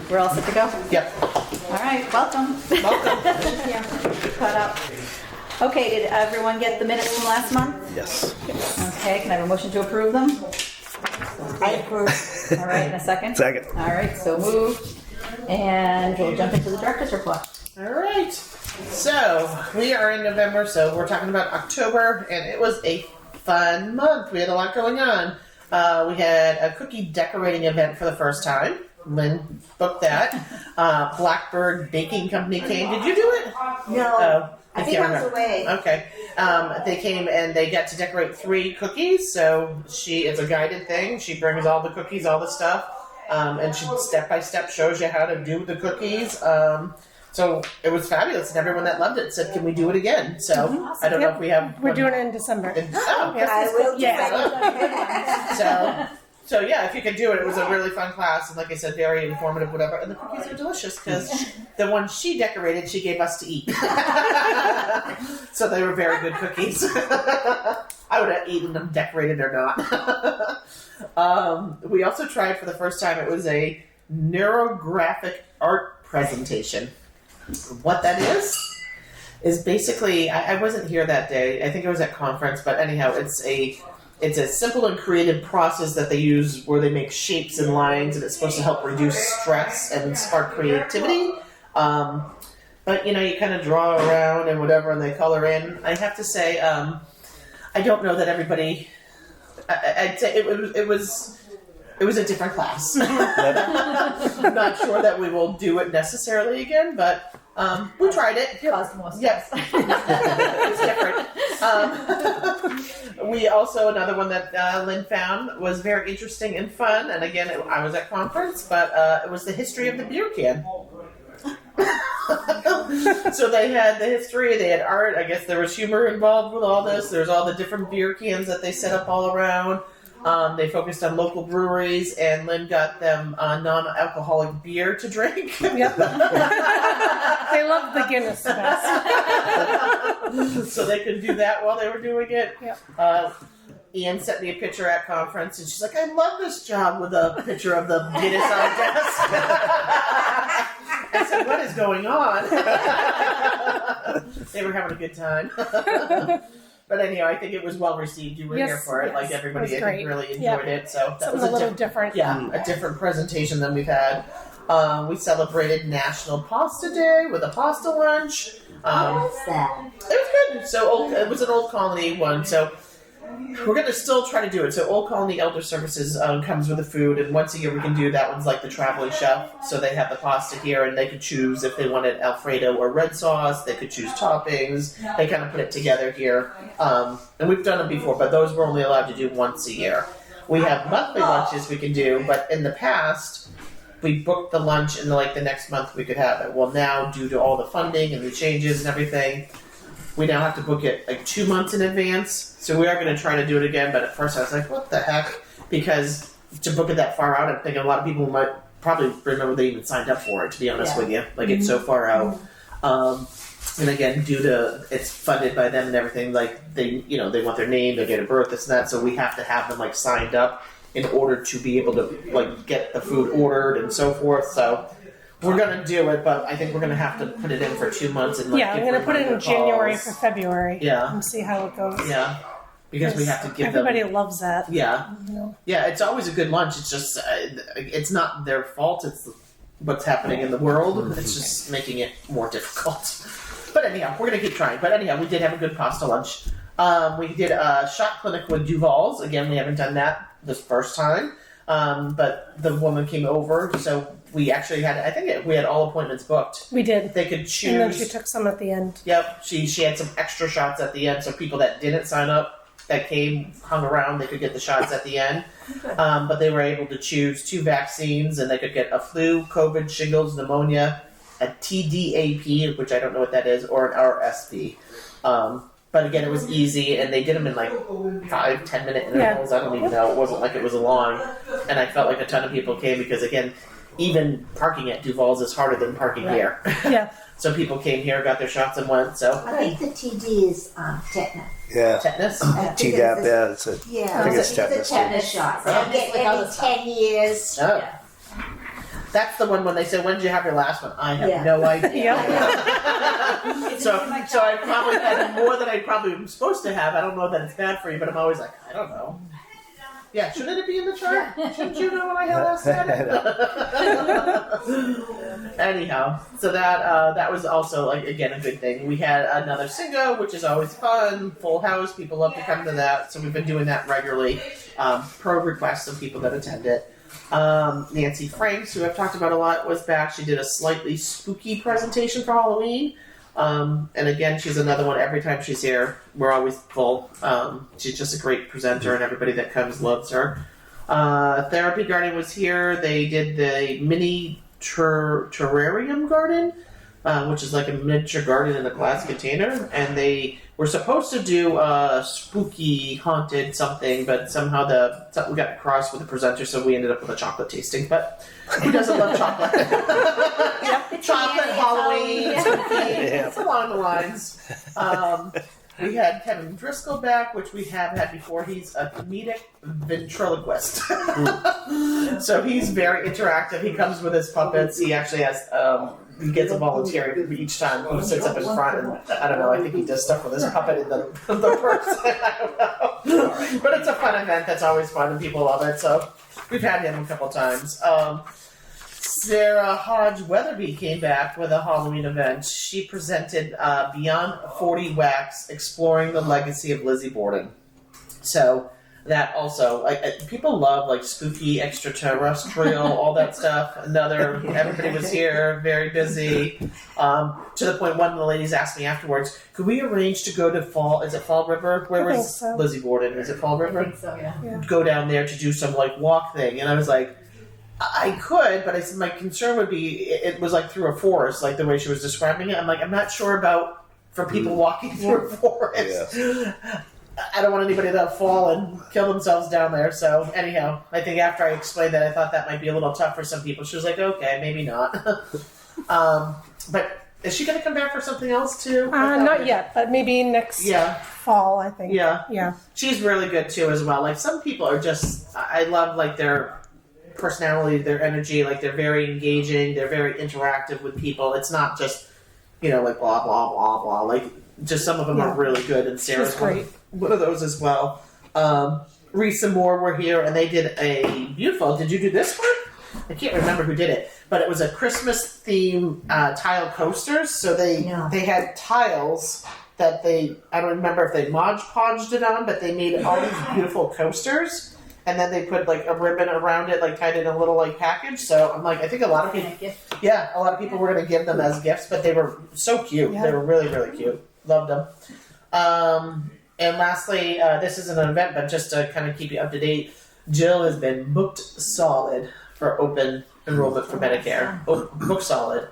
we're all set to go? Yep. All right, welcome. Welcome. Caught up. Okay, did everyone get the minutes from last month? Yes. Okay, can I have a motion to approve them? I approve. All right, in a second? Second. All right, so moved. And we'll jump into the director's report. All right. So we are in November, so we're talking about October, and it was a fun month. We had a lot going on. We had a cookie decorating event for the first time. Lynn booked that. Blackbird Baking Company came. Did you do it? No, I think can't I was remember. away. Okay. They came and they got to decorate 3 cookies. So it's a guided thing. She brings all the cookies, all the stuff, and she step by step shows you how to do the cookies. So it was fabulous, and everyone that loved it said, "Can we do it again?" So I don't know if we have. We're doing it in December. I will do Yeah. So yeah, if you could do it, it was a really fun class, and like I said, very informative, whatever. And the cookies are delicious because the ones she decorated, she gave us to eat. So they were very good cookies. I would have eaten them, decorated or not. We also tried for the first time. It was a neurographic art presentation. What that is basically, I wasn't here that day. I think it was at conference, but anyhow, it's a simple and creative process that they use where they make shapes and lines, and it's supposed to help reduce stress and spark creativity. But you kind of draw around and whatever, and they color in. I have to say, I don't know that everybody. I'd say it was a different class. I'm not sure that we will do it necessarily again, but we tried it. Caused more Yes, stress. it was different. We also, another one that Lynn found was very interesting and fun, and again, I was at conference, but it was the history of the beer can. So they had the history, they had art, I guess there was humor involved with all this. There's all the different beer cans that they set up all around. They focused on local breweries, and Lynn got them non-alcoholic beer to drink. Yep. They love the Guinness the best. So they could do that while they were doing it. Yep. Ian sent me a picture at conference, and she's like, "I love this job," with a picture of the Guinness on desk. I said, "What is going on?" They were having a good time. But anyhow, I think it was well received. You were here for it. Yes, Like everybody, it was I think, great. really enjoyed Yep. it. So that Something was a little different. Yeah, a different presentation than we've had. We celebrated National Pasta Day with a pasta lunch. What's that? It was good. So it was an Old Colony one. So we're going to still try to do it. So Old Colony Elder Services comes with the food, and once a year we can do that. One's like the traveling chef. So they have the pasta here, and they could choose if they wanted Alfredo or red sauce. They could choose toppings. They kind of put it together here. And we've done them before, but those we're only allowed to do once a year. We have monthly lunches we can do, but in the past, we booked the lunch, and the next month we could have it. Well, now, due to all the funding and the changes and everything, we now have to book it 2 months in advance. So we are going to try to do it again, but at first I was like, what the heck? Because to book it that far out, I'm thinking a lot of people might probably remember they even signed up for it, to be honest with you. It's so far out. And again, due to it's funded by them and everything, they want their name, they get a birth, this and that, so we have to have them signed up in order to be able to get the food ordered and so forth. So we're gonna do it, but I think we're gonna have to put it in for 2 months and Yeah, I'm going to put it in January for February. Yeah. And see how it goes. Yeah, because we have to give everybody them. loves that. Yeah, You know? yeah. It's always a good lunch. It's just it's not their fault. It's what's happening in the world. It's just making it more difficult. But anyhow, we're gonna keep trying. But anyhow, we did have a good pasta lunch. We did a shot clinic with Duval's. Again, we haven't done that this first time. But the woman came over, so we actually had, we had all appointments booked. We did. They could choose. And then she took some at the end. Yep, she had some extra shots at the end, so people that didn't sign up, that hung around, they could get the shots at the end. But they were able to choose 2 vaccines, and they could get a flu, COVID, shingles, pneumonia, a TDAP, which I don't know what that is, or an RSV. But again, it was easy, and they did them in 5-10 minute intervals. Yeah. I don't even know. It wasn't like it was a long. And I felt like a ton of people came because, again, even parking at Duval's is harder than parking here. Yeah. So people came here, got their shots, and went. So I think the TD is tetanus. Yeah. tetanus. Tdap, yeah, that's it. Yeah, I think it's it's tetanus. a tetanus shot. Tetanus They get with all every the stuff. 10 years. Oh. That's the one when they say, when did you have your last one? I have Yeah. no idea. Yep. So I probably had more than I probably am supposed to have. I don't know that it's bad for you, but I'm always like, I don't know. Yeah, shouldn't it be in the chart? Shouldn't you know what I had last time? Anyhow, so that was also, like, again, a good thing. We had another Singo, which is always fun. Full house. People love to come to that. So we've been doing that regularly, per request of people that attend it. Nancy Franks, who I've talked about a lot, was back. She did a slightly spooky presentation for Halloween. And again, she's another one. Every time she's here, we're always full. She's just a great presenter, and everybody that comes loves her. Therapy Garden was here. They did the mini terrarium garden, which is like a miniature garden in a glass container. And they were supposed to do a spooky, haunted something, but somehow we got crossed with the presenter, so we ended up with a chocolate tasting. But who doesn't love chocolate? Chocolate, Halloween, spooky. It's along the lines. We had Kevin Driscoll back, which we have had before. He's a comedic ventriloquist. So he's very interactive. He comes with his puppets. He actually has, he gets a volunteer each time who sits up in front. And I don't know, I think he does stuff with his puppet and the person. I don't know. But it's a fun event that's always fun and people love it. So we've had him a couple times. Sarah Hodge Weatherby came back with a Halloween event. She presented Beyond 40 Wax, Exploring the Legacy of Lizzie Borden. So that also, people love like spooky, extraterrestrial, all that stuff. Everybody was here, very busy. To the point, one of the ladies asked me afterwards, could we arrange to go to Fall River? Where I was think so. Lizzie Borden? Is it Fall River? I think so, yeah. Go down there to do some like walk thing. And I was like, I could, but my concern would be it was like through a forest, like the way she was describing it. I'm like, I'm not sure about for people walking through a forest. Yeah. I don't want anybody to fall and kill themselves down there. So anyhow, I think after I explained that, I thought that might be a little tough for some people. She was like, okay, maybe not. But is she going to come back for something else too? Not yet, but maybe next fall, I think. Yeah. She's really good too as well. Like some people are just, I love like their personality, their energy, like they're very engaging, they're very interactive with people. It's not just, like blah, blah, blah, blah. Like just some of them are really good, and Sarah's one of those as well. Reese and Moore were here, and they did a beautiful, did you do this one? I can't remember who did it, but it was a Christmas theme tile coasters. So they had tiles that I don't remember if they Mod Podged it on, but they made all these beautiful coasters. And then they put like a ribbon around it, like tied in a little like package. So I'm like, I think a lot of people were going to give them as gifts, but they were so cute. Yeah. They were really, really cute. Loved them. And lastly, this isn't an event, but just to kind of keep you up to date, Jill has been booked solid for open enrollment for Medicare. Booked solid.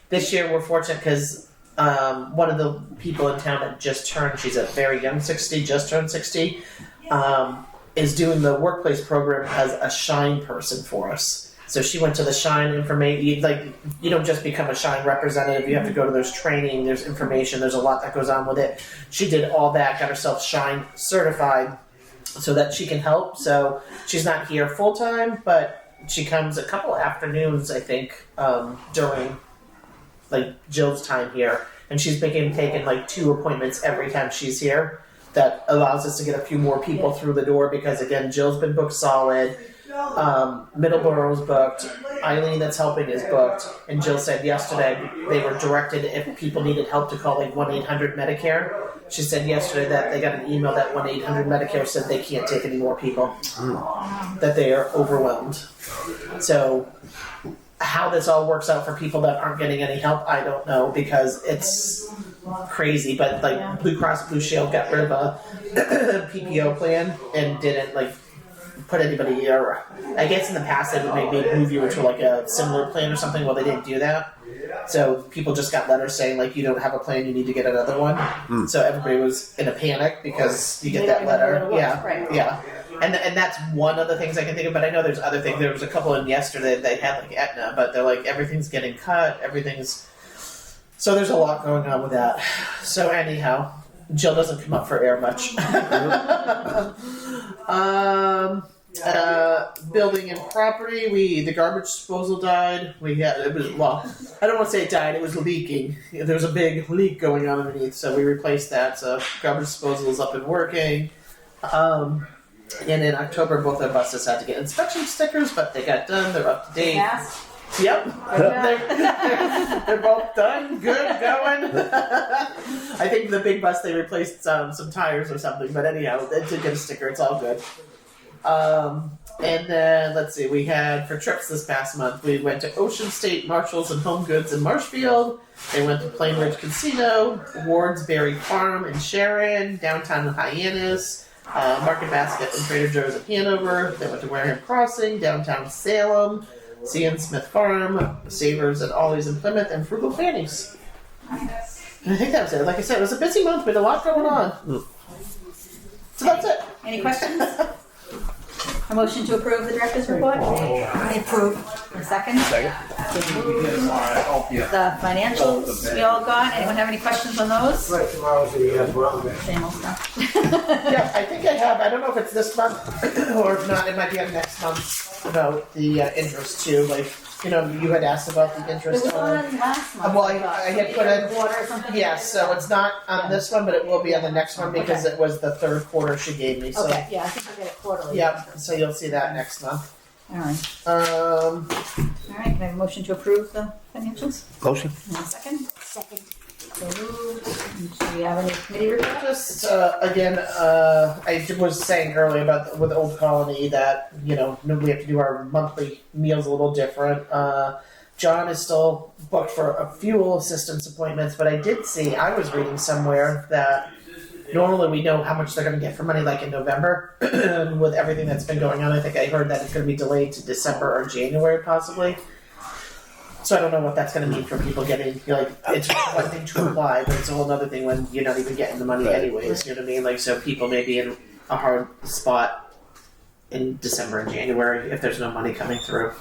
This year we're fortunate because one of the people in town that just turned, she's a very young 60, just turned 60, is doing the workplace program as a Shine person for us. So she went to the Shine information. Like, you don't just become a Shine representative. You have to go to there's training, there's information, there's a lot that goes on with it. She did all that, got herself Shine certified so that she can help. So she's not here full time, but she comes a couple afternoons, I think, during like Jill's time here. And she's taking like 2 appointments every time she's here. That allows us to get a few more people through the door because, again, Jill's been booked solid. Middleborough's booked. Eileen that's helping is booked. And Jill said yesterday they were directed if people needed help to call like 1-800-Medicare. She said yesterday that they got an email that 1-800-Medicare said they can't take any more people. That they are overwhelmed. So how this all works out for people that aren't getting any help, I don't know because it's crazy, but like Blue Cross Blue Shield got rid of a PPO plan and didn't like put anybody, or I guess in the past they would maybe move you into like a similar plan or something. Well, they didn't do that, so people just got letters saying like you don't have a plan, you need to get another one. So everybody was in a panic because you get that letter. Yeah. And that's one of the things I can think of, but I know there's other things. There was a couple in yesterday they had like Aetna, but they're like everything's getting cut, so there's a lot going on with that. So anyhow, Jill doesn't come up for air much. Building and property. The garbage disposal died. I don't want to say it died. It was leaking. There was a big leak going on underneath, so we replaced that. So garbage disposal is up and working. And in October, both our buses had to get inspection stickers, but they got done. They're up to date. Yes. Yep. They're both done. Good going. I think the big bus they replaced some tires or something, but anyhow, they did get a sticker. It's all good. And then let's see, we had for trips this past month, we went to Ocean State, Marshalls and Home Goods in Marshfield. They went to Plain Ridge Casino, Wardsberry Farm in Sharon, downtown in Hyannis, Market Basket and Trader Joe's in Hanover. They went to Wareham Crossing, downtown Salem, C.N. Smith Farm, Savers and Ollie's in Plymouth, and Frugal Fanny's. And I think that was it. Like I said, it was a busy month. We had a lot going on. So that's it. Any questions? A motion to approve the director's report? I approve. A second? Second. The financials we all got. Anyone have any questions on those? Right, tomorrow's the well. Same old stuff. Yeah, I think I have. I don't know if it's this month or if not. It might be on next month about the interest too. Like, you know, you had asked about the It interest was on last month. Well, I had put in. Water or something. Yeah, so it's not on this one, but it will be on the next one because it was the third quarter she gave me. So, Okay, yeah, I think I get it quarterly. yep. So you'll see that next month. All right. Um, All right, can I have a motion to approve the financials? Motion. And a second? Second. So moved. Do we have any committee reports? just again, I was saying earlier about with Old Colony that we have to do our monthly meals a little different. John is still booked for a fuel assistance appointments, but I did see I was reading somewhere that normally we know how much they're going to get for money, like in November. With everything that's been going on, I think I heard that it's going to be delayed to December or January, possibly. So I don't know what that's going to mean for people getting, it's one thing to apply, but it's a whole other thing when you're not even getting the money Right. anyways, you know what I mean? Like, so people may be in a hard spot in December and January if there's no money coming through.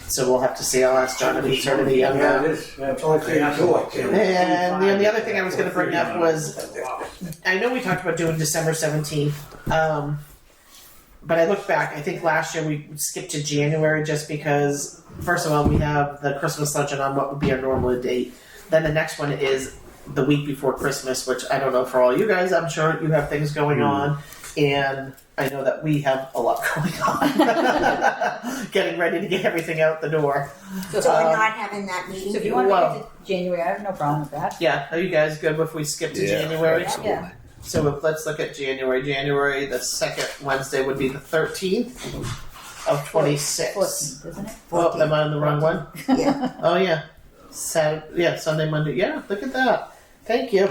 So we'll have to see. I'll ask John to be eternity on Yeah, that. it is. It's only 3 o'clock. And the other thing I was going to bring up was, I know we talked about doing December 17th, but I looked back. I think last year we skipped to January just because, first of all, we have the Christmas luncheon on what would be our normal date. Then the next one is the week before Christmas, which I don't know for all you guys. I'm sure you have things going on, and I know that we have a lot going on. Getting ready to get everything out the door. So So we're not having that meeting? if you want to make it to January, I have no problem with that. Yeah, are you guys good if we skip to January? Absolutely. Yeah. So let's look at January. January, the second Wednesday would be the 13th of 26. 14th, isn't it? Oh, am I on the wrong one? Yeah. Oh, yeah. Sunday, Monday. Yeah, look at that. Thank you.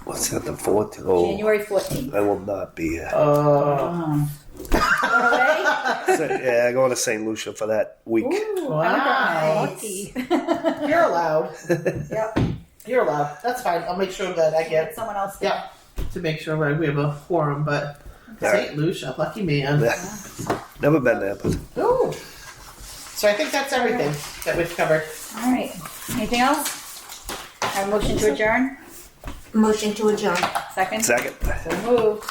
What's that, the 4th? Oh, January 14th. I will not be here. Going away? Yeah, going to St. Lucia for that week. Ooh, Wow. lucky. You're allowed. Yep. You're allowed. That's fine. I'll make sure that I Get get, someone else there. to make sure we have a quorum, but Alright. St. Lucia, lucky man. Never been there, but Ooh. So I think that's everything that we've covered. All right. Anything else? Have a motion to adjourn? Motion to adjourn. Second? second. So moved.